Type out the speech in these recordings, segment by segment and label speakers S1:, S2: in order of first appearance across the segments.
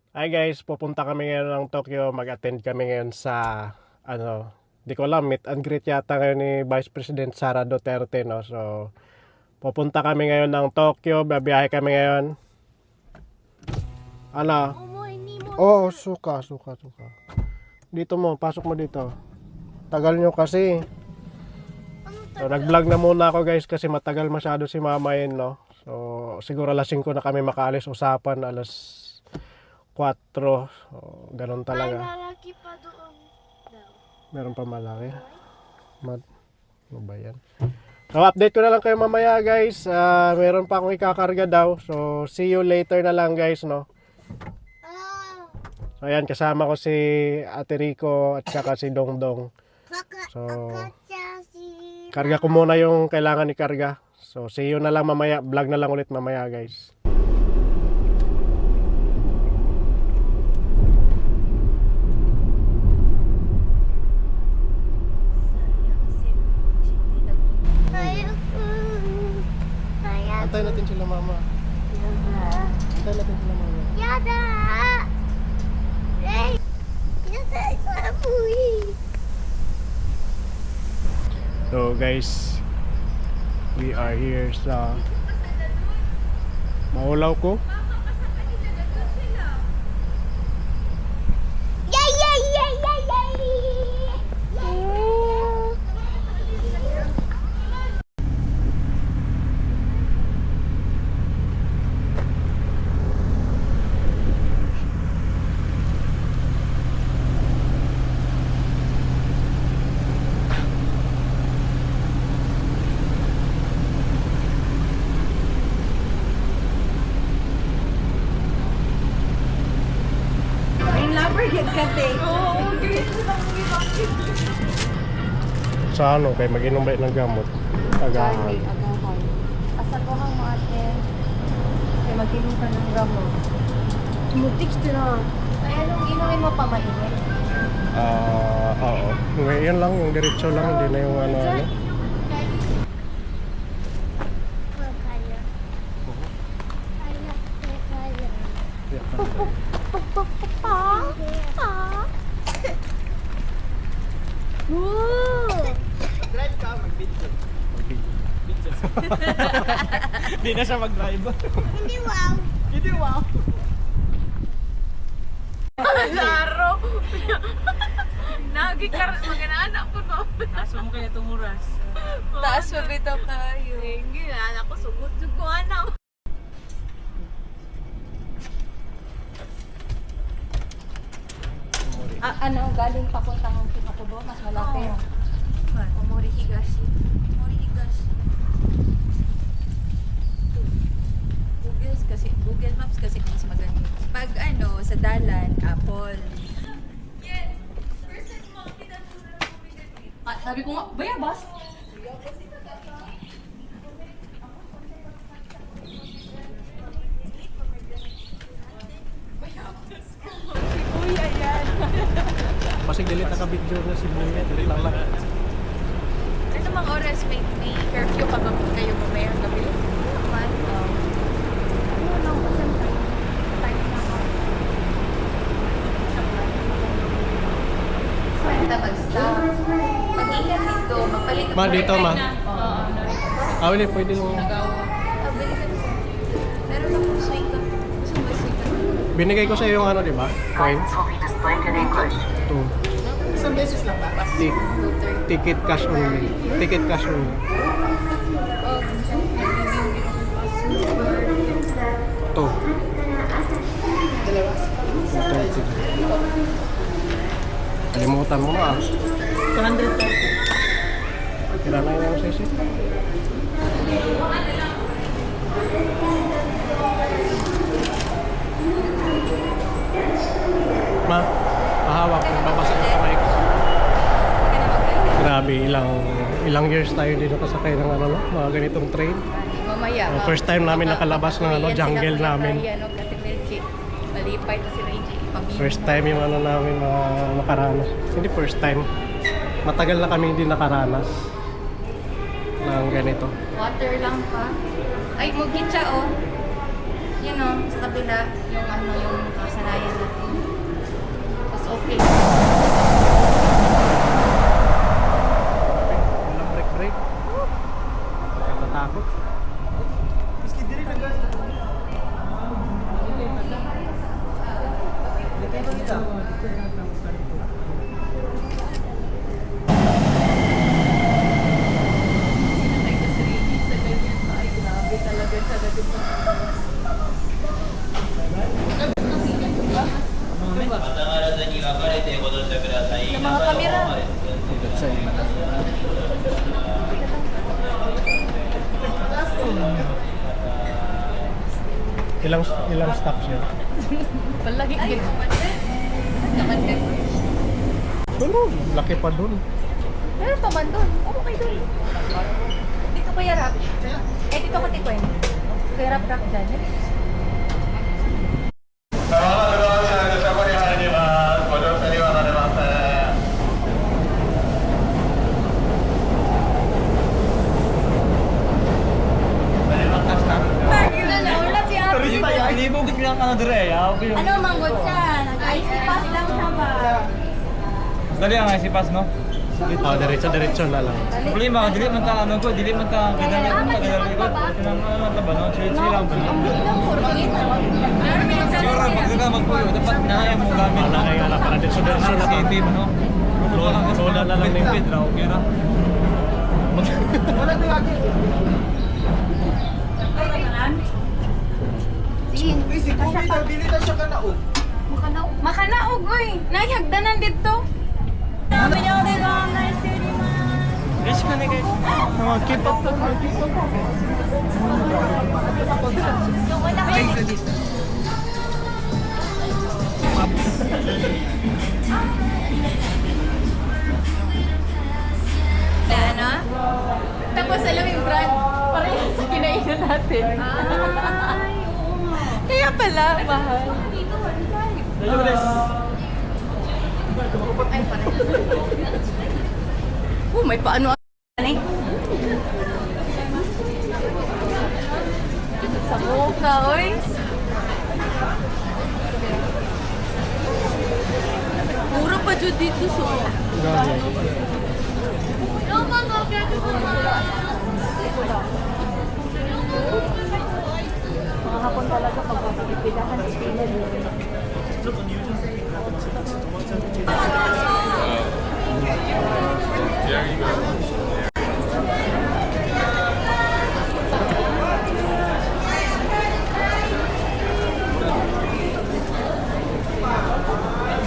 S1: Hi guys, pupunta kami ngayon ng Tokyo. Mag-attend kami ngayon sa, di ko alam, meet and greet yata ngayon ni Vice President Sara Duterte, no? So, pupunta kami ngayon ng Tokyo. Babiyahe kami ngayon. Ano? Oo, suka. Dito mo, pasok mo dito. Tagal nyo kasi. So, nag-vlog na muna ako guys kasi matagal masyado si mama yun, no? So, siguro alas 5 na kami makaalis. Usapan, alas 4. So, ganun talaga.
S2: Malaki pa doon.
S1: Meron pa malaki. Ano ba yan? So, update ko na lang kayo mamaya guys. Meron pa akong ikakarga daw. So, see you later na lang guys, no? So, ayan, kasama ko si Ate Rico at saka si Dongdong. So, karga ko muna yung kailangan ikarga. So, see you na lang mamaya. Vlog na lang ulit mamaya guys. Antay natin sila mama. Antay natin sila mama.
S2: Yada! Hey! Yada sa buhi!
S1: So guys, we are here sa Maulaw ko.
S2: Yay! Yay! Yay! Yay! Yay!
S1: Sa ano, kay mag-inom ba ng gamot? Agahan.
S3: Agahan. Asal ko hang mga ate. Kaya mag-inom ka ng gamot. Tumutik na. Ay, anong inumin mo pa mainit?
S1: Oo. Ngayon lang, yung diretso lang, hindi na yung ano.
S4: Drive ka, mag-video. Hindi na siya mag-drive.
S2: Hindi wow!
S4: Hindi wow.
S5: Laro! Nagikar, mag-anak ko no.
S4: Aso mo kaya tumuras.
S5: Taas pa bitaw kayo. Hindi, anak ko sugod-sugod anak.
S3: Ano, galing papuntang Kinakubo, mas malapit.
S5: Omori Higashi.
S6: Google Maps kasi mas maganda. Pag ano, sa dalan, Apple.
S3: Sabi ko nga, bayabas.
S1: Pasig dilit naka-video na si Buya. Dilit lang lang.
S6: Ano mang oras may curfew pa ba kayo mamaya gabi? Naman.
S3: Ano lang, kasi time na ako.
S6: Basta mag-stop. Mag-ingat dito, magpalit.
S1: Ma, dito ma.
S6: Oo.
S1: Hindi, pwede mo.
S6: Bili ka dito. Meron akong suika. Gusto mo ba suika?
S1: Binigay ko sa iyo yung ano, di ba? Coins. Ito.
S4: Isang beses lang ba?
S1: Ticket cash only. Ticket cash only. Ito.
S4: Dalawa.
S1: Ito. Kalimutan mo na.
S4: 230.
S1: Kira na yun ang sisi. Ma, pahawak. Babasa ng kamay ko. Grabe, ilang years tayo dito kasakay ng ano, mga ganitong train.
S6: Mamaya.
S1: First time namin nakalabas ng ano, jungle namin.
S6: Malipay na sila yung
S1: First time yung ano namin makaranas. Hindi first time. Matagal na kami hindi nakaranas ng ganito.
S6: Water lang pa. Ay, mugitsa oh. Yun oh, sa kabila, yung ano, yung kasanayan na Ng mga kamera.
S1: Ilang stops yun?
S6: Palagi gid. Naman din.
S1: Doon, laki pa doon.
S6: Meron pa man doon. Oo, kay doon. Dito Kuya Rap. Eh, dito ka tikwen. Kuya Rap dyan. Wala si Ate.
S4: Libog lang ano dire, ya.
S6: Ano, manggot siya? Nag-IC pass lang siya ba?
S4: Dali ang isipas no.
S1: Oh, diretso na lang.
S4: Problema dili man ta ano ko, dili man ta gidali ko, gidali ko. Kinang ano ta ba no? Chill lang ba. Siguro pag ka magpuyo, dapat naaya mo gamit.
S1: Wala kay ala para diretso na lang.
S4: City mo no.
S1: Load na lang
S4: yung pit ra, okay ra.
S6: Makanaog, oy. Nahihagdanan dito. Sabi niyo din ang nice city man.
S4: Yes man guys. Keep up to. Thank you.
S6: Na ano? Tapos alam yung brand, parehas sa kinainan natin. Ay, kaya pala, mahal. Ay, parehas. Oh, may paano eh. Sa mukha, oy. Mura pa dyan dito, so. Mga hapon talaga pag mapipilahan sa pila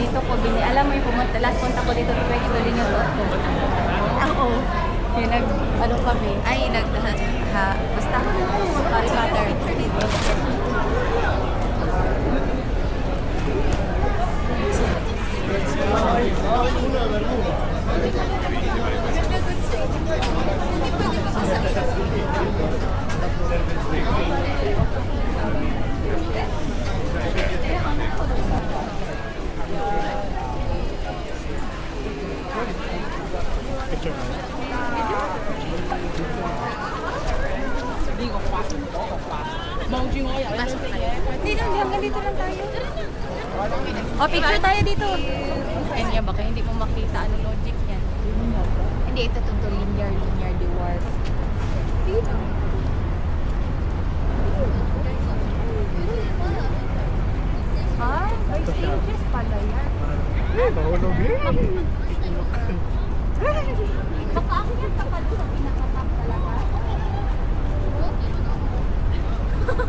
S6: dito ko bini. Alam mo yung pumunta, last punta ko dito, ito din yung suot ko. Oo. Yung ano kami. Ay, basta Harry Potter dito. Dito, hanggang dito lang tayo. O, picture tayo dito. Ay niya, baka hindi mo makita ano logic yan. Hindi, ito to linear the word. Dito. Ha? May stages pala yan.
S1: Mahulog
S6: Baka ako yan kapag sa pinakatap talaga.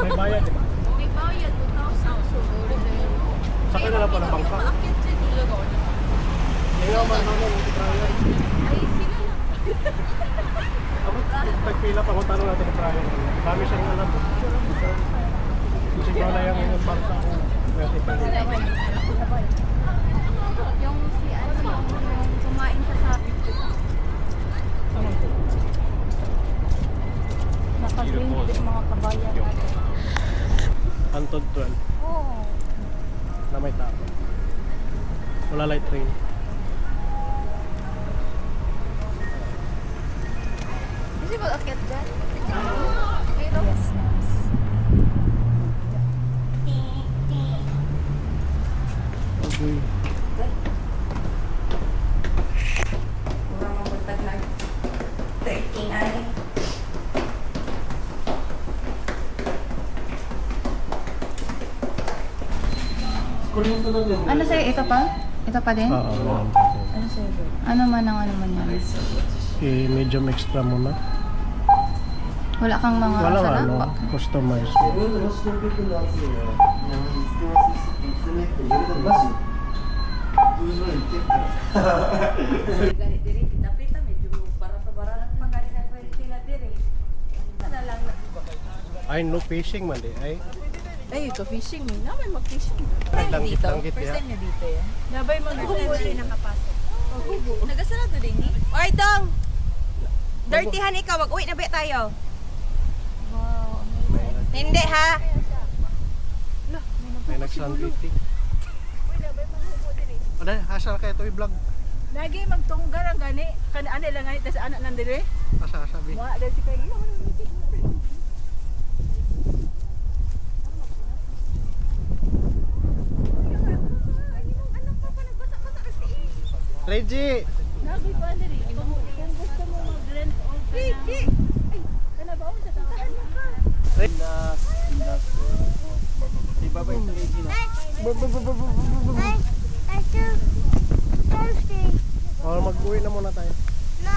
S1: May bayad, di ba?
S6: May bayad, 2,000. Siguro din.
S1: Sakay na lang pa ng bangka.
S6: Maakit siya dito doon.
S1: Ayaw man naman yung trial.
S6: Ay, sila lang.
S1: Ako, tagpila pa kung tanong natin yung trial. Dami siyang alam. Siguro na yung bangka ko.
S6: Yung si ano, yung kumain sa sabi ko. Nakagreen yung mga kabayan natin.
S1: Antod 12
S6: Oo.
S1: na may tao. Wala light train.
S6: Kasi ba akit dyan? Pero, yes.
S1: Okay.
S6: Kurang mabuntag na. 13 ay. Ano sa'yo? Ito pa? Ito pa din?
S1: Oo, meron pa din.
S6: Ano sa'yo? Ano man yan?
S1: Medium extra muna.
S6: Wala kang mga
S1: Walang
S6: sarap?
S1: ano, customize. Ay, no fishing man di. Ay,
S5: Ay, ito fishing. May naman mag-fishing.
S1: tanggit-tanggit ya.
S5: niya dito eh. Nabay mag-hubo rin nakapasok. Nagasarado din ni? Oy, Dong! Dirtyhan ikaw. Wag-uwi na ba tayo? Wow. Hindi ha?
S1: May nag-sunbathing. Ano, hasa kayo ito i-vlog.
S5: Lagi magtunggal ang gani. Ano lang gani. Tapos anak lang dire.
S1: Hasa, sabi.
S5: Mga dahil si Kayo.
S1: Reggie!
S5: Nabi ko ano rin. Kung gusto mo mag-rent o Reggie! Ay, kanabaon sa tawagan mo ka.
S2: I took Thursday.
S1: O, mag-uwi na muna tayo.
S2: No.